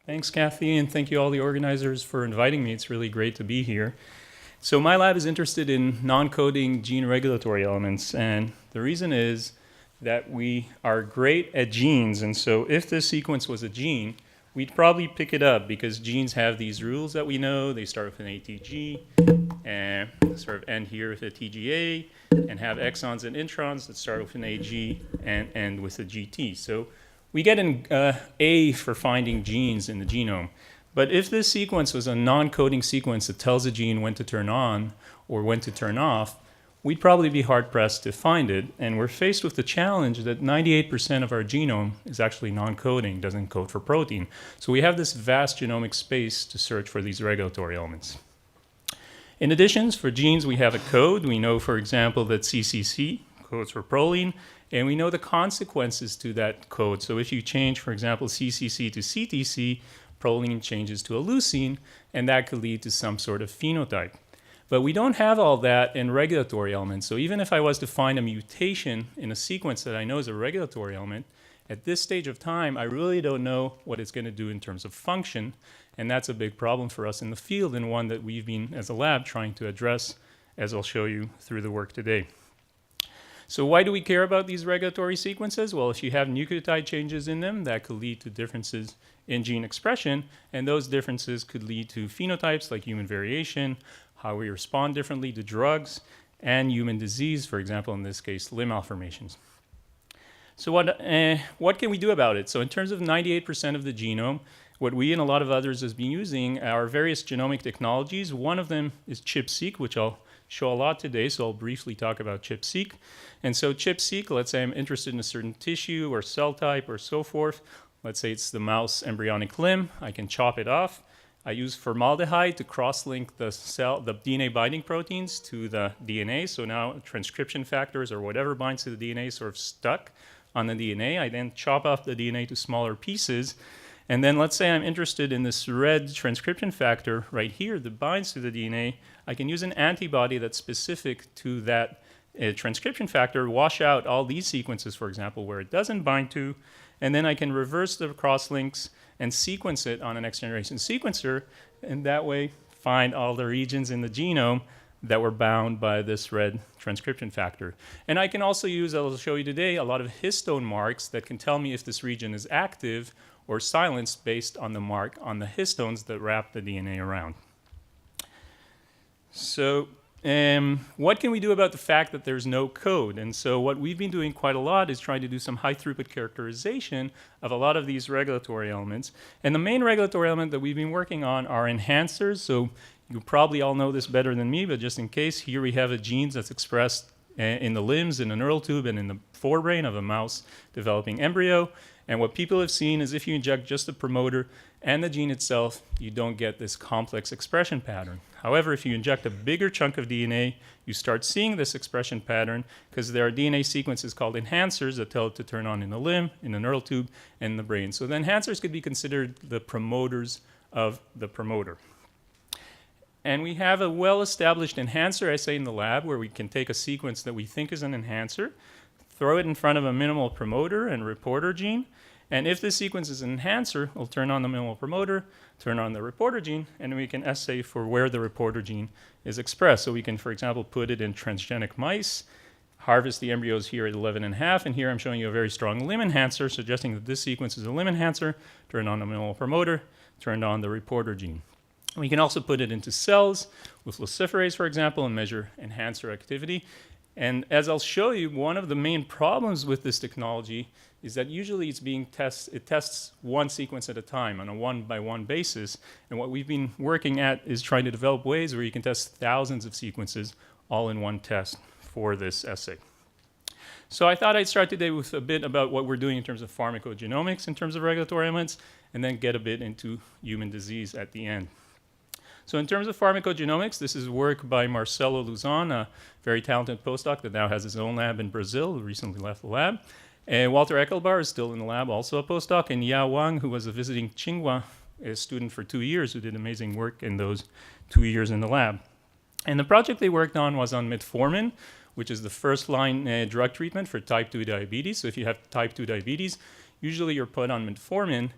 Thanks, Kathy, and thank you all the organizers for inviting me. It's really great to be here. So my lab is interested in non-coding gene regulatory elements, and the reason is that we are great at genes, and so if this sequence was a gene, we'd probably pick it up because genes have these rules that we know. They start with an ATG and sort of end here with a TGA and have exons and introns that start with an AG and end with a GT. So we get an A for finding genes in the genome. But if this sequence was a non-coding sequence that tells a gene when to turn on or when to turn off, we'd probably be hard-pressed to find it. And we're faced with the challenge that 98% of our genome is actually non-coding, doesn't code for protein. So we have this vast genomic space to search for these regulatory elements. In addition, for genes, we have a code. We know, for example, that CCC codes for proline, and we know the consequences to that code. So if you change, for example, CCC to CTC, proline changes to a leucine, and that could lead to some sort of phenotype. But we don't have all that in regulatory elements. So even if I was to find a mutation in a sequence that I know is a regulatory element, at this stage of time, I really don't know what it's going to do in terms of function. And that's a big problem for us in the field, and one that we've been, as a lab, trying to address, as I'll show you through the work today. So why do we care about these regulatory sequences? Well, if you have nucleotide changes in them, that could lead to differences in gene expression, and those differences could lead to phenotypes like human variation, how we respond differently to drugs, and human disease, for example, in this case, limb malformations. So what can we do about it? So in terms of 98% of the genome, what we and a lot of others have been using are various genomic technologies. One of them is ChIP-seq, which I'll show a lot today, so I'll briefly talk about ChIP-seq. And so ChIP-seq, let's say I'm interested in a certain tissue or cell type or so forth. Let's say it's the mouse embryonic limb. I can chop it off. I use formaldehyde to cross-link the DNA binding proteins to the DNA. So now transcription factors or whatever binds to the DNA sort of stuck on the DNA. I then chop off the DNA to smaller pieces. And then let's say I'm interested in this red transcription factor right here that binds to the DNA. I can use an antibody that's specific to that transcription factor, wash out all these sequences, for example, where it doesn't bind to, and then I can reverse the crosslinks and sequence it on a next-generation sequencer, and that way find all the regions in the genome that were bound by this red transcription factor. And I can also use, I'll show you today, a lot of histone marks that can tell me if this region is active or silenced based on the mark on the histones that wrap the DNA around. So what can we do about the fact that there's no code? And so what we've been doing quite a lot is trying to do some high-throughput characterization of a lot of these regulatory elements. And the main regulatory element that we've been working on are enhancers. So you probably all know this better than me, but just in case, here we have a gene that's expressed in the limbs, in the neural tube, and in the forebrain of a mouse developing embryo. And what people have seen is if you inject just the promoter and the gene itself, you don't get this complex expression pattern. However, if you inject a bigger chunk of DNA, you start seeing this expression pattern because there are DNA sequences called enhancers that tell it to turn on in the limb, in the neural tube, and in the brain. So the enhancers could be considered the promoters of the promoter. And we have a well-established enhancer assay in the lab where we can take a sequence that we think is an enhancer, throw it in front of a minimal promoter and reporter gene, and if this sequence is an enhancer, we'll turn on the minimal promoter, turn on the reporter gene, and we can assay for where the reporter gene is expressed. So we can, for example, put it in transgenic mice, harvest the embryos here at 11.5, and here I'm showing you a very strong limb enhancer, suggesting that this sequence is a limb enhancer, turn on the minimal promoter, turn on the reporter gene. We can also put it into cells with luciferase, for example, and measure enhancer activity. And as I'll show you, one of the main problems with this technology is that usually it tests one sequence at a time on a one-by-one basis. And what we've been working at is trying to develop ways where you can test thousands of sequences all in one test for this assay. So I thought I'd start today with a bit about what we're doing in terms of pharmacogenomics in terms of regulatory elements, and then get a bit into human disease at the end. So in terms of pharmacogenomics, this is work by Marcelo Luzon, a very talented postdoc that now has his own lab in Brazil, who recently left the lab. And Walter Eckelbar is still in the lab, also a postdoc. And Ya Wang, who was a visiting Tsinghua student for 2 years, who did amazing work in those 2 years in the lab. And the project they worked on was on metformin, which is the first-line drug treatment for type 2 diabetes. So if you have type 2 diabetes, usually you're put on metformin.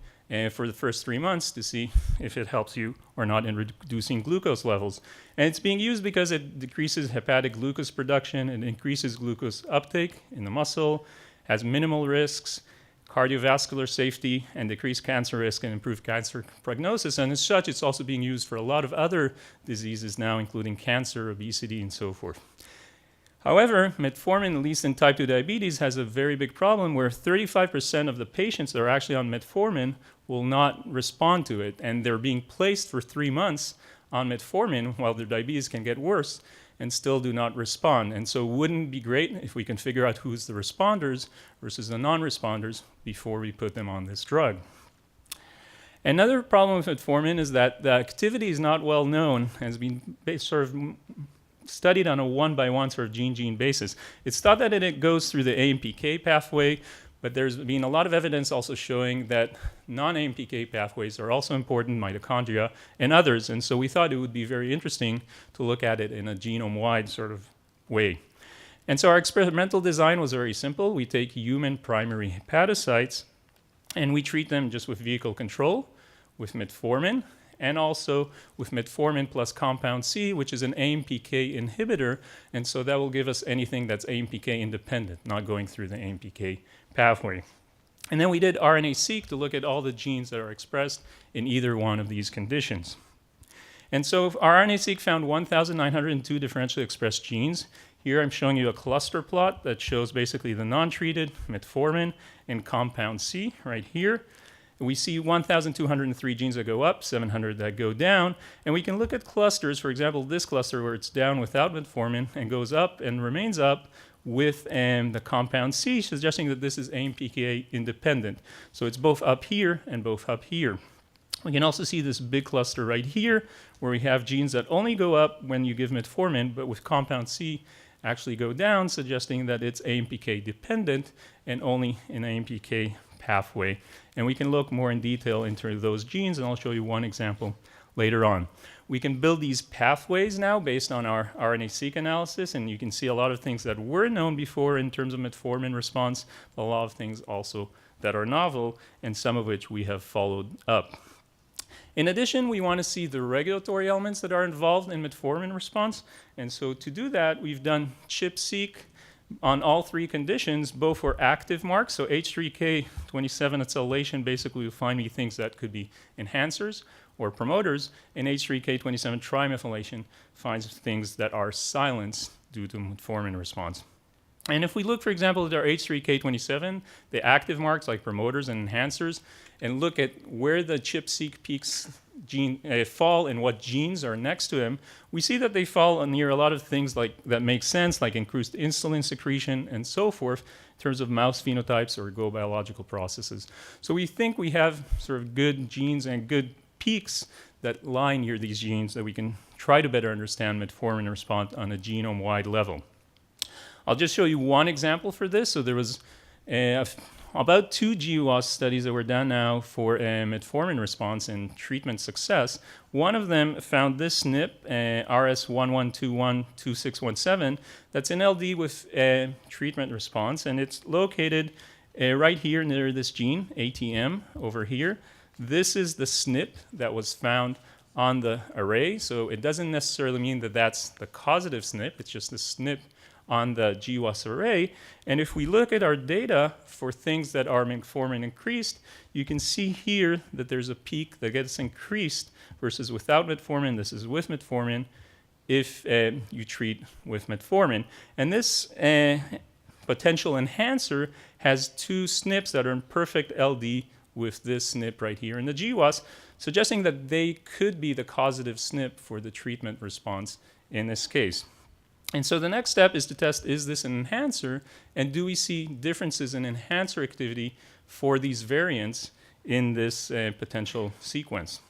for the first 3 months to see if it helps you or not in reducing glucose levels. And it's being used because it decreases hepatic glucose production and increases glucose uptake in the muscle, has minimal risks, cardiovascular safety, and decreased cancer risk and improved cancer prognosis. And as such, it's also being used for a lot of other diseases now, including cancer, obesity, and so forth. However, metformin, at least in type 2 diabetes, has a very big problem where 35% of the patients that are actually on metformin will not respond to it, and they're being placed for 3 months on metformin while their diabetes can get worse and still do not respond. And so wouldn't it be great if we can figure out who's the responders versus the non-responders before we put them on this drug? Another problem with metformin is that the activity is not well known, has been sort of studied on a one-by-one sort of gene-gene basis. It's thought that it goes through the AMPK pathway, but there's been a lot of evidence also showing that non-AMPK pathways are also important, mitochondria and others, and so we thought it would be very interesting to look at it in a genome-wide sort of way. And so our experimental design was very simple. We take human primary hepatocytes and we treat them just with vehicle control, with metformin, and also with metformin plus compound C, which is an AMPK inhibitor, and so that will give us anything that's AMPK independent, not going through the AMPK pathway. And then we did RNA-seq to look at all the genes that are expressed in either one of these conditions. And so our RNA-seq found 1,902 differentially expressed genes. Here I'm showing you a cluster plot that shows basically the non-treated, metformin, and compound C right here. We see 1,203 genes that go up, 700 that go down, and we can look at clusters, for example, this cluster where it's down without metformin and goes up and remains up with the compound C, suggesting that this is AMPK independent. So it's both up here and both up here. We can also see this big cluster right here where we have genes that only go up when you give metformin, but with compound C actually go down, suggesting that it's AMPK dependent and only an AMPK pathway. And we can look more in detail into those genes, and I'll show you one example later on. We can build these pathways now based on our RNA-seq analysis, and you can see a lot of things that were known before in terms of metformin response, but a lot of things also that are novel, and some of which we have followed up. In addition, we want to see the regulatory elements that are involved in metformin response, and so to do that, we've done ChIP-seq on all three conditions, both for active marks, so H3K27 acetylation basically will find me things that could be enhancers or promoters, and H3K27 trimethylation finds things that are silenced due to metformin response. And if we look, for example, at our H3K27, the active marks like promoters and enhancers, and look at where the ChIP-seq peaks gene fall and what genes are next to them, we see that they fall near a lot of things like that make sense, like increased insulin secretion and so forth, in terms of mouse phenotypes or go biological processes. So we think we have sort of good genes and good peaks that lie near these genes that we can try to better understand metformin response on a genome-wide level. I'll just show you one example for this. So there was about 2 GWAS studies that were done now for metformin response and treatment success. One of them found this SNP, RS11212617, that's in LD with treatment response, and it's located right here near this gene, ATM, over here. This is the SNP that was found on the array, so it doesn't necessarily mean that that's the causative SNP, it's just the SNP on the GWAS array. And if we look at our data for things that are metformin increased, you can see here that there's a peak that gets increased versus without metformin. This is with metformin if you treat with metformin. And this potential enhancer has 2 SNPs that are in perfect LD with this SNP right here in the GWAS, suggesting that they could be the causative SNP for the treatment response in this case. And so the next step is to test, is this an enhancer, and do we see differences in enhancer activity for these variants in this potential sequence?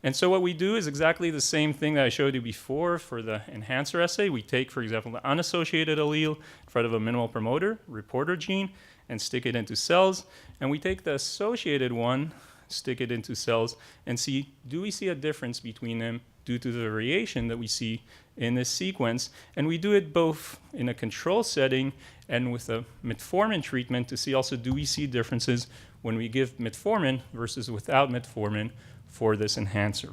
And so what we do is exactly the same thing that I showed you before for the enhancer assay. We take, for example, the unassociated allele in front of a minimal promoter, reporter gene, and stick it into cells. And we take the associated one, stick it into cells, and see, do we see a difference between them due to the variation that we see in this sequence? And we do it both in a control setting and with a metformin treatment to see also, do we see differences when we give metformin versus without metformin for this enhancer.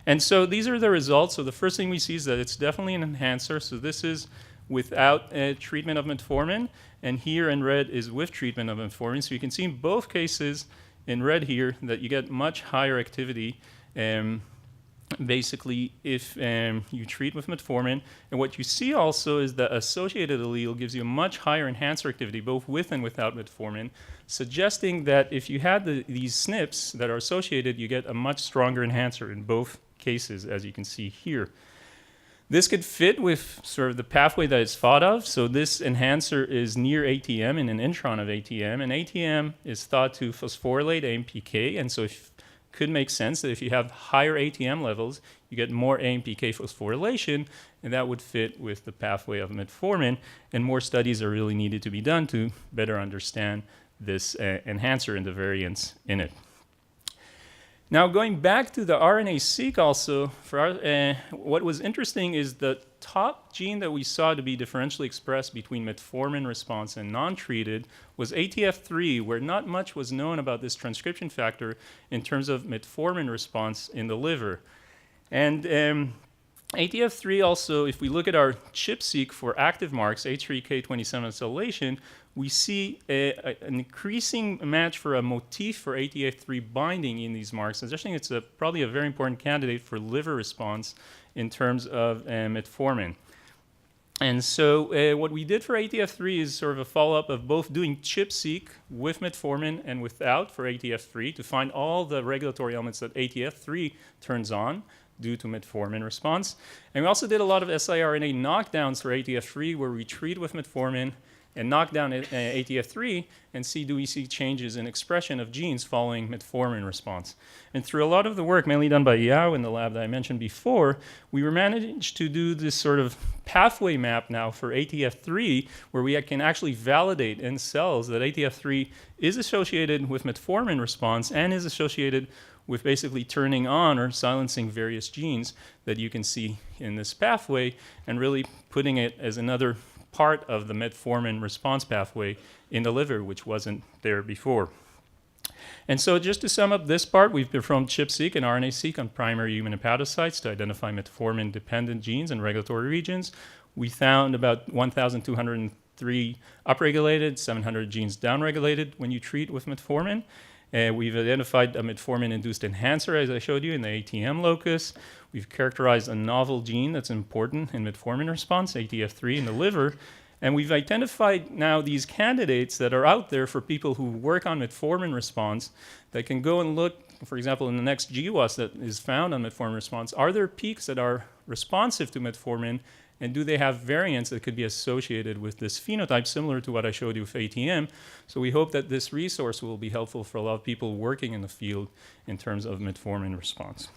And so these are the results. So the first thing we see is that it's definitely an enhancer. So this is without treatment of metformin, and here in red is with treatment of metformin. So you can see in both cases in red here that you get much higher activity basically if you treat with metformin. And what you see also is the associated allele gives you a much higher enhancer activity both with and without metformin, suggesting that if you had these SNPs that are associated, you get a much stronger enhancer in both cases, as you can see here. This could fit with sort of the pathway that is thought of. So this enhancer is near ATM in an intron of ATM, and ATM is thought to phosphorylate AMPK, and so it could make sense that if you have higher ATM levels, you get more AMPK phosphorylation, and that would fit with the pathway of metformin, and more studies are really needed to be done to better understand this enhancer and the variants in it. Now, going back to the RNA-seq also, what was interesting is the top gene that we saw to be differentially expressed between metformin response and non-treated was ATF3, where not much was known about this transcription factor in terms of metformin response in the liver. And ATF3 also, if we look at our ChIP-seq for active marks, H3K27 acetylation, we see an increasing match for a motif for ATF3 binding in these marks, suggesting it's probably a very important candidate for liver response in terms of metformin. And so what we did for ATF3 is sort of a follow-up of both doing ChIP-seq with metformin and without for ATF3 to find all the regulatory elements that ATF3 turns on due to metformin response. And we also did a lot of siRNA knockdowns for ATF3 where we treat with metformin and knock down ATF3 and see do we see changes in expression of genes following metformin response. And through a lot of the work, mainly done by Yao in the lab that I mentioned before, we were managed to do this sort of pathway map now for ATF3 where we can actually validate in cells that ATF3 is associated with metformin response and is associated with basically turning on or silencing various genes that you can see in this pathway and really putting it as another part of the metformin response pathway in the liver, which wasn't there before. And so just to sum up this part, we've performed ChIP-seq and RNA-seq on primary human hepatocytes to identify metformin-dependent genes and regulatory regions. We found about 1,203 upregulated, 700 genes downregulated when you treat with metformin. We've identified a metformin-induced enhancer, as I showed you, in the ATM locus. We've characterized a novel gene that's important in metformin response, ATF3, in the liver. And we've identified now these candidates that are out there for people who work on metformin response that can go and look, for example, in the next GWAS that is found on metformin response, are there peaks that are responsive to metformin, and do they have variants that could be associated with this phenotype, similar to what I showed you with ATM? So we hope that this resource will be helpful for a lot of people working in the field in terms of metformin response.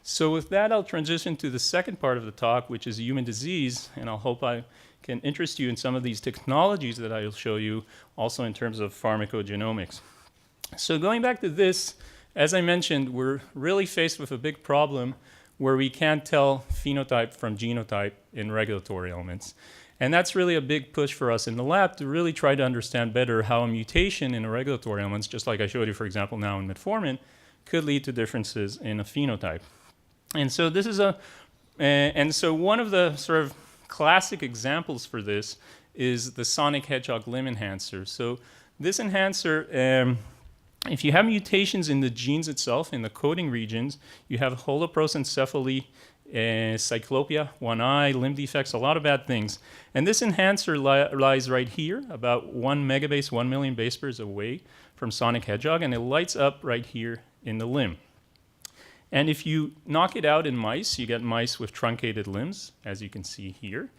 So with that, I'll transition to the second part of the talk, which is human disease, and I'll hope I can interest you in some of these technologies that I'll show you, also in terms of pharmacogenomics. So going back to this, as I mentioned, we're really faced with a big problem where we can't tell phenotype from genotype in regulatory elements. And that's really a big push for us in the lab to really try to understand better how a mutation in a regulatory elements, just like I showed you, for example, now in metformin, could lead to differences in a phenotype. And so this is one of the sort of classic examples for this is the sonic hedgehog limb enhancer. So this enhancer, if you have mutations in the genes itself, in the coding regions, you have holoprosencephaly, cyclopia, one eye, limb defects, a lot of bad things. And this enhancer lies right here, about 1 megabase, 1 million base pairs away from sonic hedgehog, and it lights up right here in the limb. And if you knock it out in mice, you get mice with truncated limbs, as you can see here.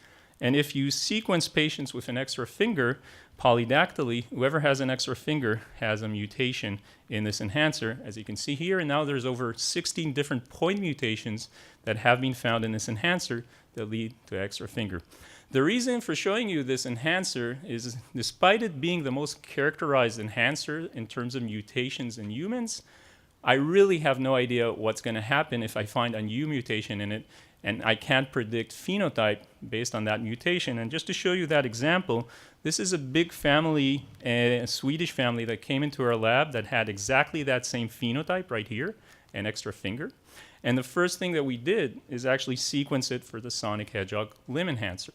And if you sequence patients with an extra finger, polydactyly, whoever has an extra finger has a mutation in this enhancer, as you can see here. And now there's over 16 different point mutations that have been found in this enhancer that lead to extra finger. The reason for showing you this enhancer is, despite it being the most characterized enhancer in terms of mutations in humans, I really have no idea what's going to happen if I find a new mutation in it, and I can't predict phenotype based on that mutation. And just to show you that example, This is a big family, a Swedish family that came into our lab that had exactly that same phenotype right here, an extra finger. And the first thing that we did is actually sequence it for the sonic hedgehog limb enhancer.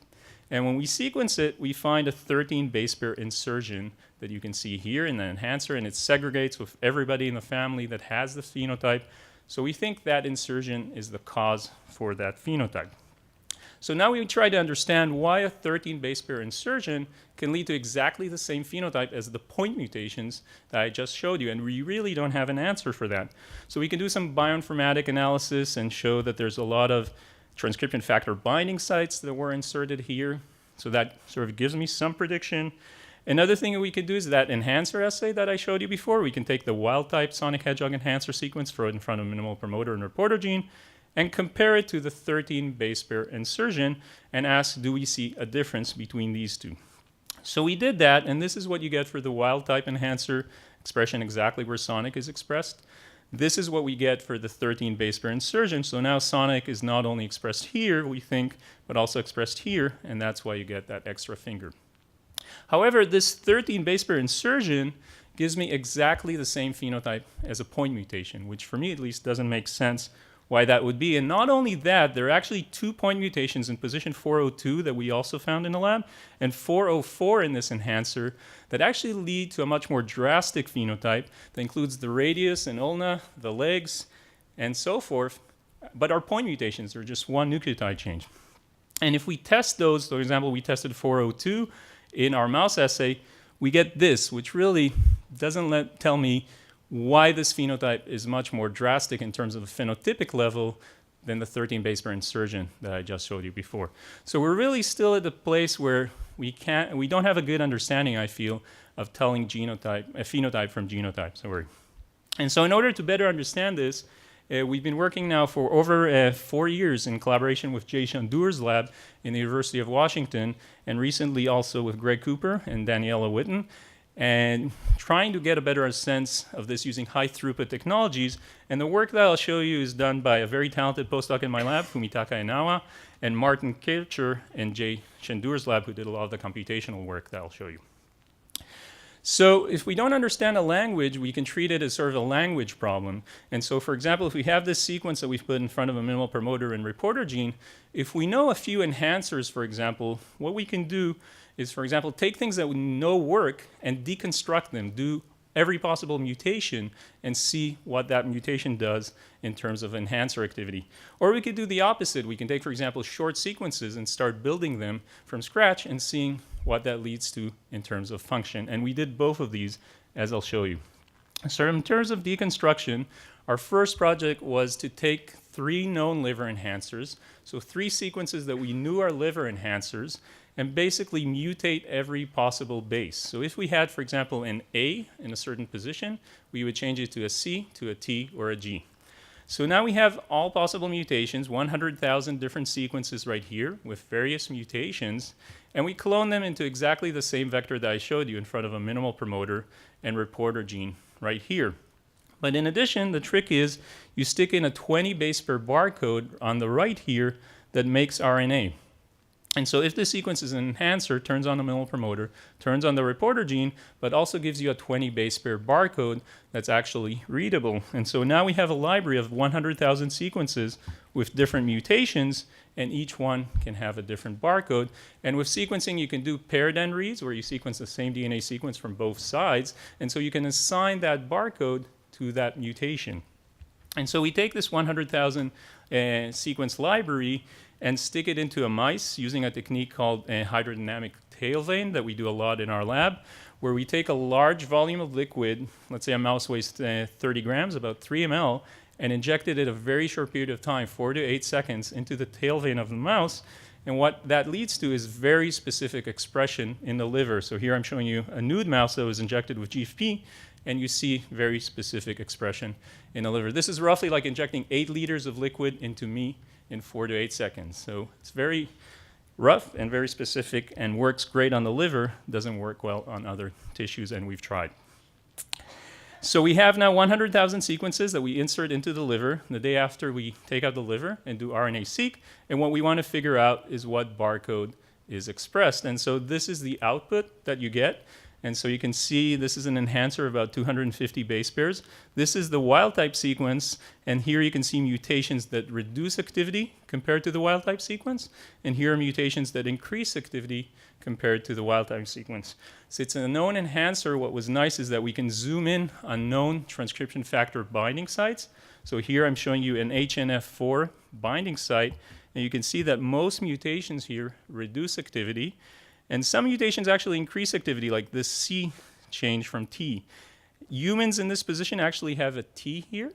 And when we sequence it, we find a 13 base pair insertion that you can see here in the enhancer, and it segregates with everybody in the family that has the phenotype. So we think that insertion is the cause for that phenotype. So now we try to understand why a 13 base pair insertion can lead to exactly the same phenotype as the point mutations that I just showed you, and we really don't have an answer for that. So we can do some bioinformatic analysis and show that there's a lot of transcription factor binding sites that were inserted here. So that sort of gives me some prediction. Another thing that we could do is that enhancer assay that I showed you before. We can take the wild type sonic hedgehog enhancer sequence, throw it in front of minimal promoter and reporter gene, and compare it to the 13 base pair insertion and ask, do we see a difference between these two? So we did that, and this is what you get for the wild type enhancer expression exactly where sonic is expressed. This is what we get for the 13 base pair insertion. So now sonic is not only expressed here, we think, but also expressed here, and that's why you get that extra finger. However, this 13 base pair insertion gives me exactly the same phenotype as a point mutation, which for me at least doesn't make sense why that would be. And not only that, there are actually 2 point mutations in position 402 that we also found in the lab, and 404 in this enhancer that actually lead to a much more drastic phenotype that includes the radius and ulna, the legs, and so forth. But our point mutations are just one nucleotide change. And if we test those, for example, we tested 402 in our mouse assay, we get this, which really doesn't tell me why this phenotype is much more drastic in terms of the phenotypic level than the 13 base pair insertion that I just showed you before. So we're really still at the place where we don't have a good understanding, I feel, of telling phenotype from genotype. And so in order to better understand this, we've been working now for over 4 years in collaboration with Jay Shandur's lab in the University of Washington, and recently also with Greg Cooper and Daniela Witten, and trying to get a better sense of this using high-throughput technologies. And the work that I'll show you is done by a very talented postdoc in my lab, Fumitaka Enawa, and Martin Kircher in Jay Shandur's lab, who did a lot of the computational work that I'll show you. So if we don't understand a language, we can treat it as sort of a language problem. And so, for example, if we have this sequence that we've put in front of a minimal promoter and reporter gene, if we know a few enhancers, for example, what we can do is, for example, take things that we know work and deconstruct them, do every possible mutation, and see what that mutation does in terms of enhancer activity. Or we could do the opposite. We can take, for example, short sequences and start building them from scratch and seeing what that leads to in terms of function. And we did both of these, as I'll show you. So in terms of deconstruction, our first project was to take 3 known liver enhancers, so 3 sequences that we knew are liver enhancers, and basically mutate every possible base. So if we had, for example, an A in a certain position, we would change it to a C, to a T, or a G. So now we have all possible mutations, 100,000 different sequences right here with various mutations, and we clone them into exactly the same vector that I showed you in front of a minimal promoter and reporter gene right here. But in addition, the trick is you stick in a 20 base pair barcode on the right here that makes RNA. And so if this sequence is an enhancer, turns on the minimal promoter, turns on the reporter gene, but also gives you a 20 base pair barcode that's actually readable. And so now we have a library of 100,000 sequences with different mutations, and each one can have a different barcode. And with sequencing, you can do paired end reads, where you sequence the same DNA sequence from both sides. And so you can assign that barcode to that mutation. And so we take this 100,000 sequence library and stick it into a mice using a technique called hydrodynamic tail vein that we do a lot in our lab, where we take a large volume of liquid, let's say a mouse weighs 30 grams, about 3 ml, and inject it at a very short period of time, 4 to 8 seconds, into the tail vein of the mouse. And what that leads to is very specific expression in the liver. So here I'm showing you a nude mouse that was injected with GFP, and you see very specific expression in the liver. This is roughly like injecting 8 liters of liquid into me in 4 to 8 seconds. So it's very rough and very specific and works great on the liver, doesn't work well on other tissues, and we've tried. So we have now 100,000 sequences that we insert into the liver the day after we take out the liver and do RNA-seq, and what we want to figure out is what barcode is expressed. And so this is the output that you get. And so you can see this is an enhancer of about 250 base pairs. This is the wild type sequence, and here you can see mutations that reduce activity compared to the wild type sequence, and here are mutations that increase activity compared to the wild type sequence. So it's a known enhancer. What was nice is that we can zoom in on known transcription factor binding sites. So here I'm showing you an HNF4 binding site, and you can see that most mutations here reduce activity. And some mutations actually increase activity, like this C change from T. Humans in this position actually have a T here.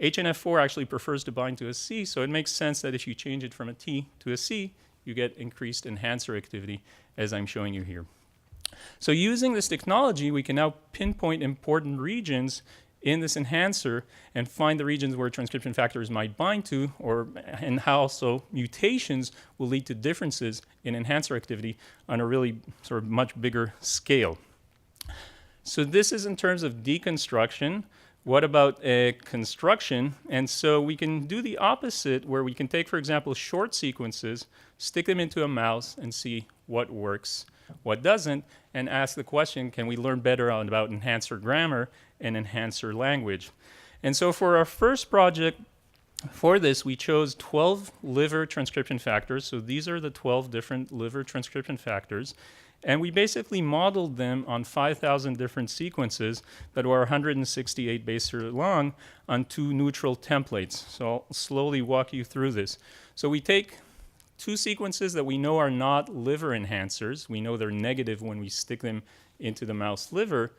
HNF4 actually prefers to bind to a C, so it makes sense that if you change it from a T to a C, you get increased enhancer activity, as I'm showing you here. So using this technology, we can now pinpoint important regions in this enhancer and find the regions where transcription factors might bind to, and how also mutations will lead to differences in enhancer activity on a really sort of much bigger scale. So this is in terms of deconstruction. What about construction? And so we can do the opposite, where we can take, for example, short sequences, stick them into a mouse, and see what works, what doesn't, and ask the question, can we learn better about enhancer grammar and enhancer language? And so for our first project, for this, we chose 12 liver transcription factors. So these are the 12 different liver transcription factors. And we basically modeled them on 5,000 different sequences that were 168 base pair long on 2 neutral templates. So I'll slowly walk you through this. So we take 2 sequences that we know are not liver enhancers. We know they're negative when we stick them into the mouse liver.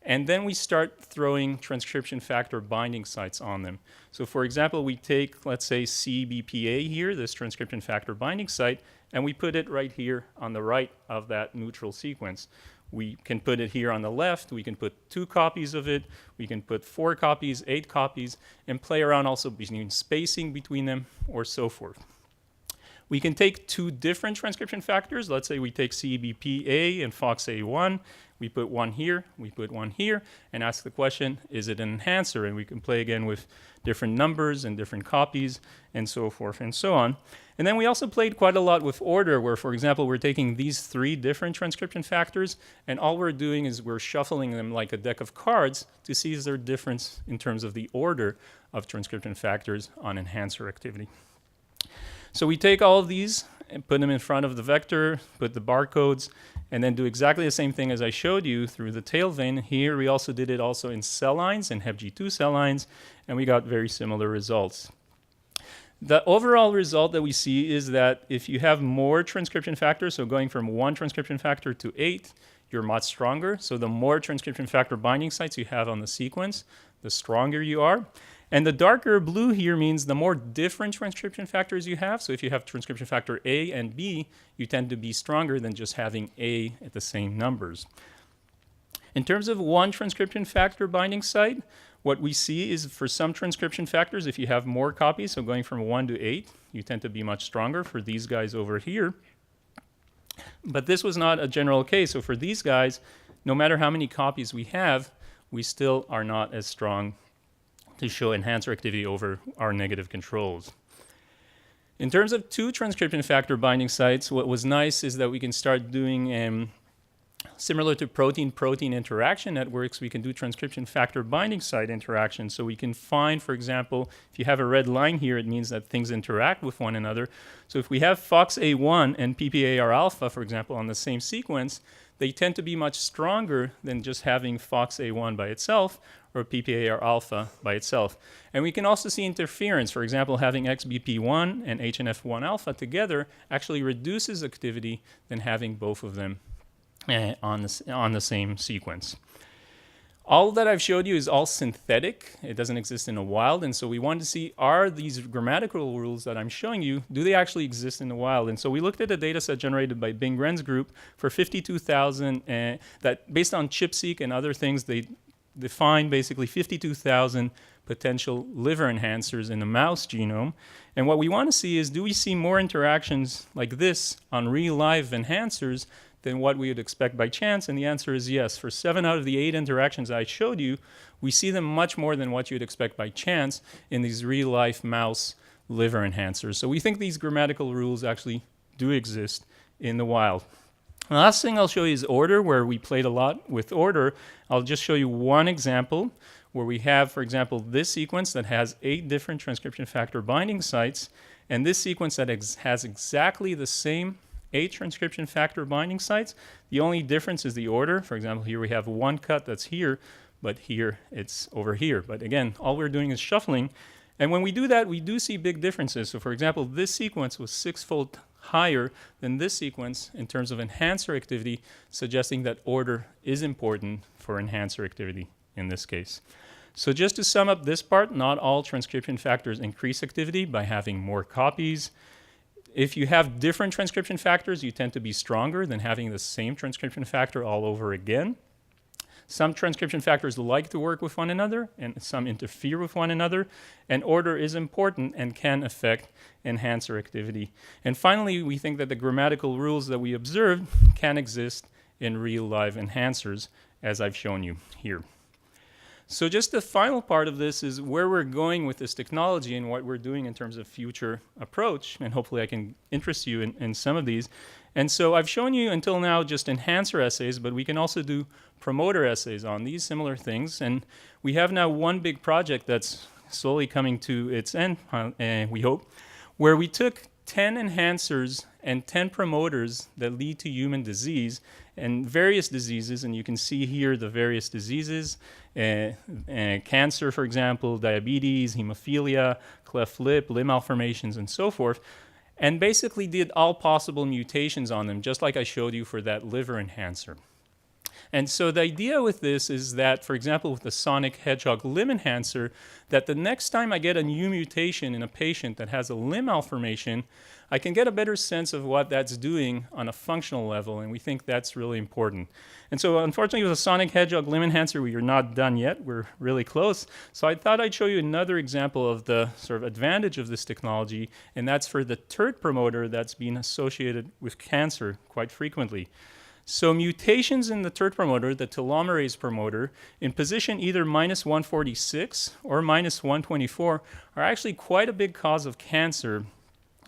And then we start throwing transcription factor binding sites on them. So for example, we take, let's say, CBPA here, this transcription factor binding site, and we put it right here on the right of that neutral sequence. We can put it here on the left. We can put 2 copies of it. We can put 4 copies, 8 copies, and play around also between spacing between them or so forth. We can take 2 different transcription factors. Let's say we take CBPA and FOXA1. We put one here, we put one here, and ask the question, is it an enhancer? And we can play again with different numbers and different copies and so forth and so on. And then we also played quite a lot with order, where, for example, we're taking these 3 different transcription factors, and all we're doing is we're shuffling them like a deck of cards to see is there a difference in terms of the order of transcription factors on enhancer activity. So we take all of these and put them in front of the vector, put the barcodes, and then do exactly the same thing as I showed you through the tail vein. Here we also did it also in cell lines, in HepG2 cell lines, and we got very similar results. The overall result that we see is that if you have more transcription factors, so going from 1 transcription factor to 8, you're much stronger. So the more transcription factor binding sites you have on the sequence, the stronger you are. And the darker blue here means the more different transcription factors you have. So if you have transcription factor A and B, you tend to be stronger than just having A at the same numbers. In terms of 1 transcription factor binding site, what we see is for some transcription factors, if you have more copies, so going from 1 to 8, you tend to be much stronger for these guys over here. But this was not a general case. So for these guys, no matter how many copies we have, we still are not as strong to show enhancer activity over our negative controls. In terms of 2 transcription factor binding sites, what was nice is that we can start doing, similar to protein-protein interaction networks, we can do transcription factor binding site interaction. So we can find, for example, if you have a red line here, it means that things interact with one another. So if we have FOXA1 and PPAR alpha, for example, on the same sequence, they tend to be much stronger than just having FOXA1 by itself or PPAR alpha by itself. And we can also see interference. For example, having XBP1 and HNF1 alpha together actually reduces activity than having both of them on the same sequence. All that I've showed you is all synthetic. It doesn't exist in the wild. And so we wanted to see, are these grammatical rules that I'm showing you, do they actually exist in the wild? And so we looked at a data set generated by Bing Ren's group for 52,000, that based on ChIP-seq and other things, they defined basically 52,000 potential liver enhancers in the mouse genome. And what we want to see is, do we see more interactions like this on real live enhancers than what we would expect by chance? And the answer is yes. For 7 out of the 8 interactions I showed you, we see them much more than what you'd expect by chance in these real-life mouse liver enhancers. So we think these grammatical rules actually do exist in the wild. The last thing I'll show you is order, where we played a lot with order. I'll just show you one example where we have, for example, this sequence that has 8 different transcription factor binding sites, and this sequence that has exactly the same 8 transcription factor binding sites. The only difference is the order. For example, here we have one cut that's here, but here it's over here. But again, all we're doing is shuffling. And when we do that, we do see big differences. So for example, this sequence was 6-fold higher than this sequence in terms of enhancer activity, suggesting that order is important for enhancer activity in this case. So just to sum up this part, not all transcription factors increase activity by having more copies. If you have different transcription factors, you tend to be stronger than having the same transcription factor all over again. Some transcription factors like to work with one another, and some interfere with one another, and order is important and can affect enhancer activity. And finally, we think that the grammatical rules that we observed can exist in real live enhancers, as I've shown you here. So just the final part of this is where we're going with this technology and what we're doing in terms of future approach, and hopefully I can interest you in some of these. And so I've shown you until now just enhancer assays, but we can also do promoter assays on these similar things. And we have now one big project that's slowly coming to its end, we hope, where we took 10 enhancers and 10 promoters that lead to human disease and various diseases, and you can see here the various diseases, cancer, for example, diabetes, hemophilia, cleft lip, limb malformations, and so forth, and basically did all possible mutations on them, just like I showed you for that liver enhancer. And so the idea with this is that, for example, with the sonic hedgehog limb enhancer, that the next time I get a new mutation in a patient that has a limb malformation, I can get a better sense of what that's doing on a functional level, and we think that's really important. And so unfortunately with the sonic hedgehog limb enhancer, we are not done yet. We're really close. So I thought I'd show you another example of the sort of advantage of this technology, and that's for the TERT promoter that's been associated with cancer quite frequently. So mutations in the TERT promoter, the telomerase promoter, in position either -146 or -124 are actually quite a big cause of cancer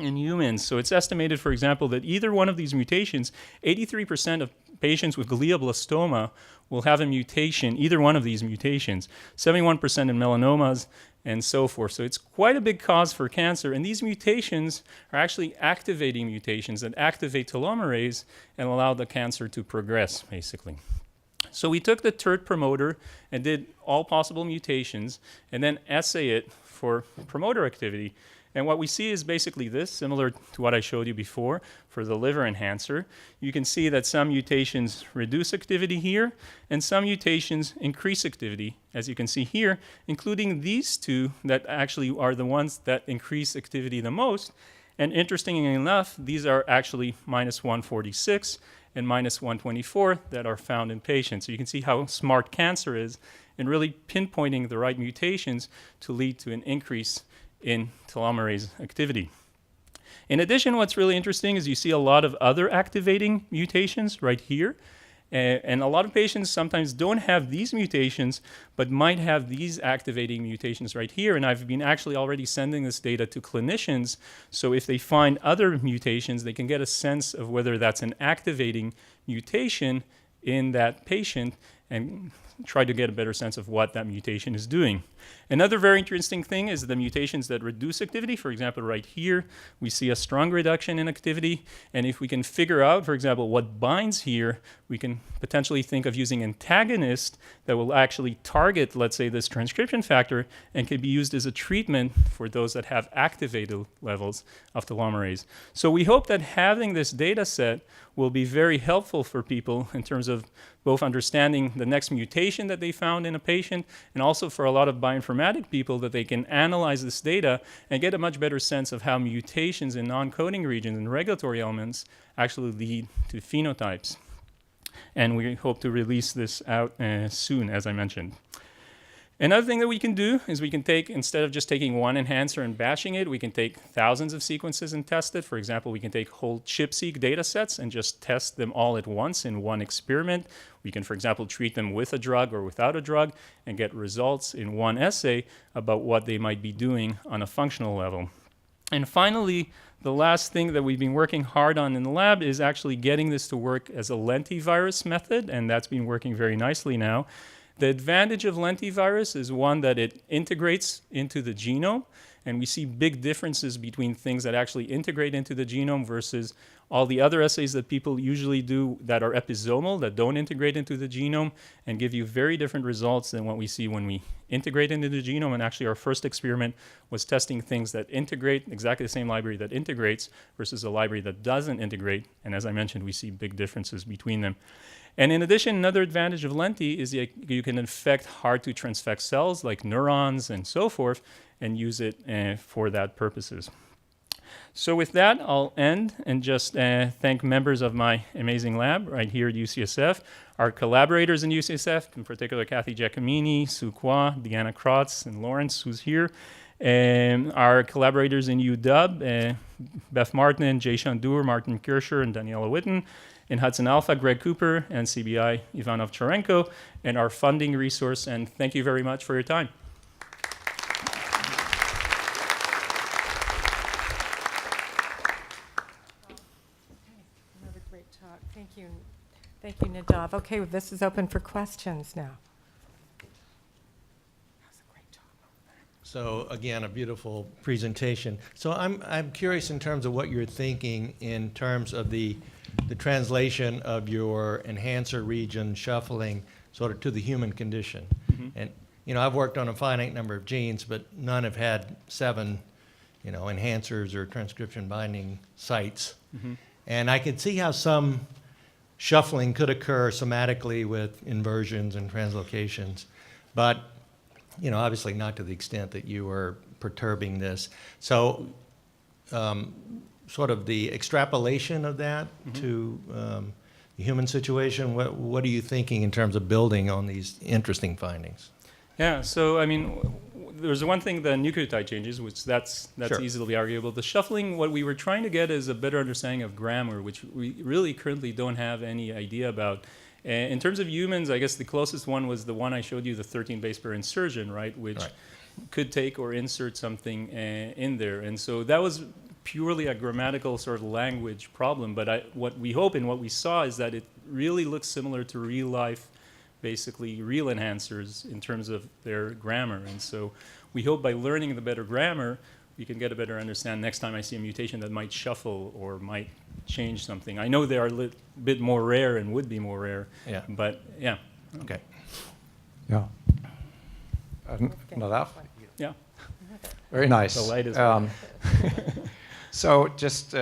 in humans. So it's estimated, for example, that either one of these mutations, 83% of patients with glioblastoma will have a mutation, either one of these mutations, 71% in melanomas, and so forth. So it's quite a big cause for cancer, and these mutations are actually activating mutations that activate telomerase and allow the cancer to progress, basically. So we took the TERT promoter and did all possible mutations and then assay it for promoter activity. And what we see is basically this, similar to what I showed you before for the liver enhancer. You can see that some mutations reduce activity here, and some mutations increase activity, as you can see here, including these two that actually are the ones that increase activity the most. And interestingly enough, these are actually -146 and -124 that are found in patients. So you can see how smart cancer is in really pinpointing the right mutations to lead to an increase in telomerase activity. In addition, what's really interesting is you see a lot of other activating mutations right here. And a lot of patients sometimes don't have these mutations, but might have these activating mutations right here. And I've been actually already sending this data to clinicians. So if they find other mutations, they can get a sense of whether that's an activating mutation in that patient and try to get a better sense of what that mutation is doing. Another very interesting thing is the mutations that reduce activity. For example, right here, we see a strong reduction in activity. And if we can figure out, for example, what binds here, we can potentially think of using antagonists that will actually target, let's say, this transcription factor and can be used as a treatment for those that have activated levels of telomerase. So we hope that having this data set will be very helpful for people in terms of both understanding the next mutation that they found in a patient, and also for a lot of bioinformatic people that they can analyze this data and get a much better sense of how mutations in non-coding regions and regulatory elements actually lead to phenotypes. And we hope to release this out soon, as I mentioned. Another thing that we can do is we can take, instead of just taking one enhancer and batching it, we can take thousands of sequences and test it. For example, we can take whole ChIP-seq data sets and just test them all at once in one experiment. We can, for example, treat them with a drug or without a drug and get results in one assay about what they might be doing on a functional level. And finally, the last thing that we've been working hard on in the lab is actually getting this to work as a lentivirus method, and that's been working very nicely now. The advantage of lentivirus is one that it integrates into the genome, and we see big differences between things that actually integrate into the genome versus all the other assays that people usually do that are episomal, that don't integrate into the genome, and give you very different results than what we see when we integrate into the genome. And actually, our first experiment was testing things that integrate, exactly the same library that integrates, versus a library that doesn't integrate. And as I mentioned, we see big differences between them. And in addition, another advantage of lenti is you can infect hard-to-transfect cells like neurons and so forth, and use it for that purposes. So with that, I'll end and just thank members of my amazing lab right here at UCSF, our collaborators in UCSF, in particular Kathy Giacomini, Sue Kwa, Deanna Krotz, and Lawrence, who's here, and our collaborators in UW, Beth Martin, Jay Shandur, Martin Kirscher, and Daniela Witten, in Hudson Alpha, Greg Cooper, and CBI, Ivan Ovcharenko, and our funding resource. And thank you very much for your time. Thank you. Thank you, Nadav. Okay, well, this is open for questions now. That's a great talk. So again, a beautiful presentation. So I'm curious in terms of what you're thinking in terms of the translation of your enhancer region shuffling sort of to the human condition. Mm-hmm. And you know, I've worked on a finite number of genes, but none have had 7, you know, enhancers or transcription binding sites. Mm-hmm. And I could see how some shuffling could occur somatically with inversions and translocations, but you know, obviously not to the extent that you were perturbing this. So sort of the extrapolation of that to the human situation, what are you thinking in terms of building on these interesting findings? Yeah, so I mean, there's one thing, the nucleotide changes, which that's Sure. easily arguable. The shuffling, what we were trying to get is a better understanding of grammar, which we really currently don't have any idea about. In terms of humans, I guess the closest one was the one I showed you, the 13 base pair insertion, right, which could take or insert something in there. And so that was purely a grammatical sort of language problem. But what we hope and what we saw is that it really looks similar to real life, basically real enhancers in terms of their grammar. And so we hope by learning the better grammar, we can get a better understanding next time I see a mutation that might shuffle or might change something. I know they are a bit more rare and would be more rare, but yeah. Okay. Yeah. Nadav? Yeah. Very nice. The light is So just 2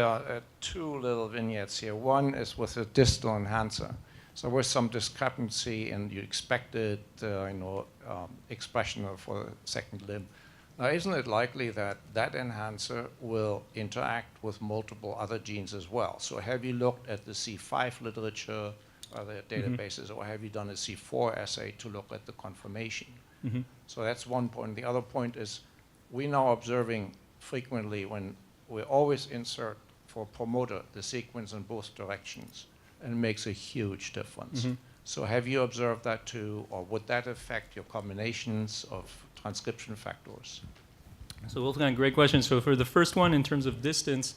little vignettes here. One is with a distal enhancer. So there was some discrepancy in you expected expression for the second limb. Now, isn't it likely that that enhancer will interact with multiple other genes as well? So have you looked at the C5 literature or the databases, or have you done a C4 assay to look at the conformation? Mm-hmm. So that's one point. The other point is we're now observing frequently when we always insert for promoter the sequence in both directions, and it makes a huge difference. Mm-hmm. So have you observed that too, or would that affect your combinations of transcription factors? So Wolfgang, great question. So for the first one, in terms of distance,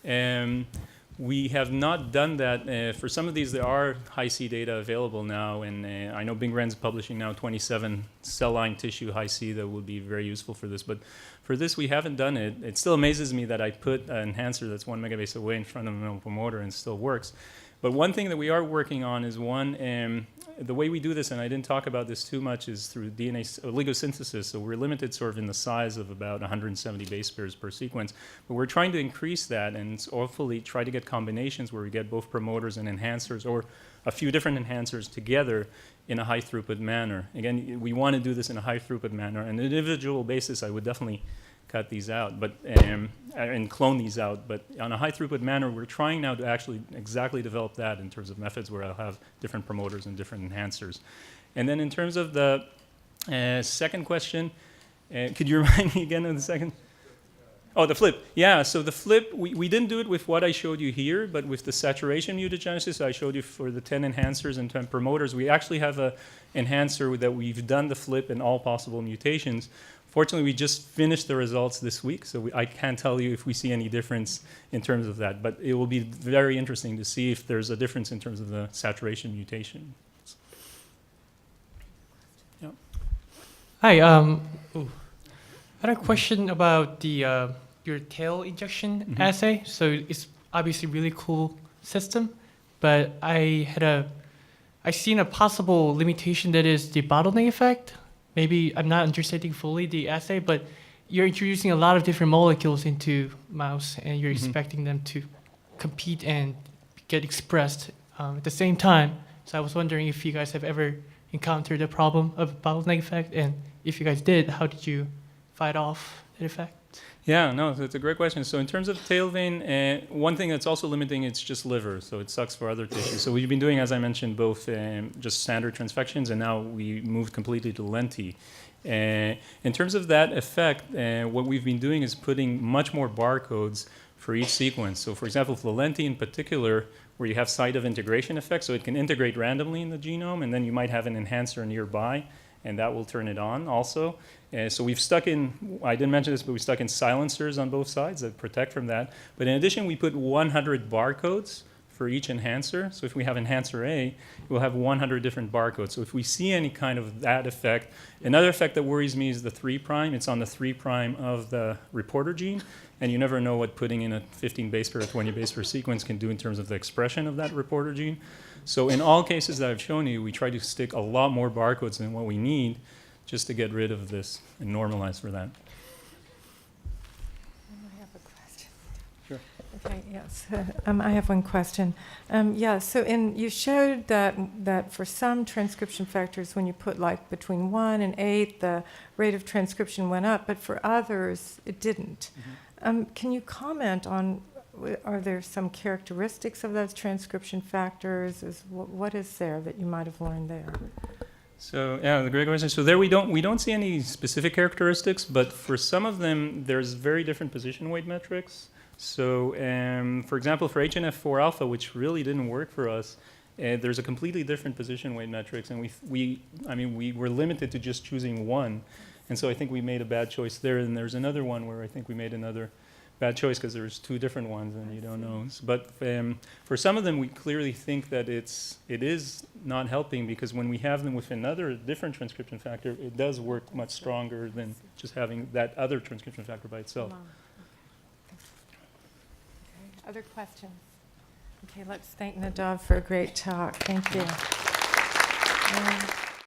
we have not done that. For some of these, there are Hi-C data available now, and I know Bing Ren's publishing now 27 cell line tissue Hi-C that will be very useful for this. But for this, we haven't done it. It still amazes me that I put an enhancer that's 1 megabase away in front of a minimal promoter and it still works. But one thing that we are working on is the way we do this, and I didn't talk about this too much, is through DNA oligosynthesis. So we're limited sort of in the size of about 170 base pairs per sequence. But we're trying to increase that and hopefully try to get combinations where we get both promoters and enhancers or a few different enhancers together in a high throughput manner. Again, we want to do this in a high throughput manner. On an individual basis, I would definitely cut these out, but and clone these out. But on a high throughput manner, we're trying now to actually exactly develop that in terms of methods where I'll have different promoters and different enhancers. And then in terms of the second question, could you remind me again of the second? Oh, the flip. Yeah, so the flip, we didn't do it with what I showed you here, but with the saturation mutagenesis I showed you for the 10 enhancers and 10 promoters, we actually have an enhancer that we've done the flip in all possible mutations. Fortunately, we just finished the results this week, so I can't tell you if we see any difference in terms of that. But it will be very interesting to see if there's a difference in terms of the saturation mutation. Yeah. Hi. I had a question about the your tail injection assay. So it's obviously a really cool system, but I seen a possible limitation that is the bottleneck effect. Maybe I'm not understanding fully the assay, but you're introducing a lot of different molecules into mouse, and you're expecting them to compete and get expressed at the same time. So I was wondering if you guys have ever encountered a problem of bottleneck effect, and if you guys did, how did you fight off that effect? Yeah, no, that's a great question. So in terms of tail vein, one thing that's also limiting, it's just liver, so it sucks for other tissues. So we've been doing, as I mentioned, both just standard transfections, and now we moved completely to lenti. In terms of that effect, what we've been doing is putting much more barcodes for each sequence. So for example, for the lenti in particular, where you have site of integration effect, so it can integrate randomly in the genome, and then you might have an enhancer nearby, and that will turn it on also. So we've stuck in, I didn't mention this, but we stuck in silencers on both sides that protect from that. But in addition, we put 100 barcodes for each enhancer. So if we have enhancer A, we'll have 100 different barcodes. So if we see any kind of that effect, another effect that worries me is the 3'. It's on the 3' of the reporter gene. And you never know what putting in a 15 base pair or 20 base pair sequence can do in terms of the expression of that reporter gene. So in all cases that I've shown you, we try to stick a lot more barcodes than what we need just to get rid of this and normalize for that. I have a question. Sure. Okay, yes. I have one question. So you showed that for some transcription factors, when you put like between 1 and 8, the rate of transcription went up, but for others, it didn't. Can you comment on, are there some characteristics of those transcription factors? What is there that you might have learned there? So yeah, the great question. So there we don't see any specific characteristics, but for some of them, there's very different position weight metrics. So for example, for HNF4 alpha, which really didn't work for us, there's a completely different position weight metrics, and we were limited to just choosing one, and so I think we made a bad choice there. And there's another one where I think we made another bad choice because there's two different ones and you don't know. But for some of them, we clearly think that it is not helping, because when we have them with another different transcription factor, it does work much stronger than just having that other transcription factor by itself. Okay. Other questions? Okay, let's thank Nadav for a great talk. Thank you.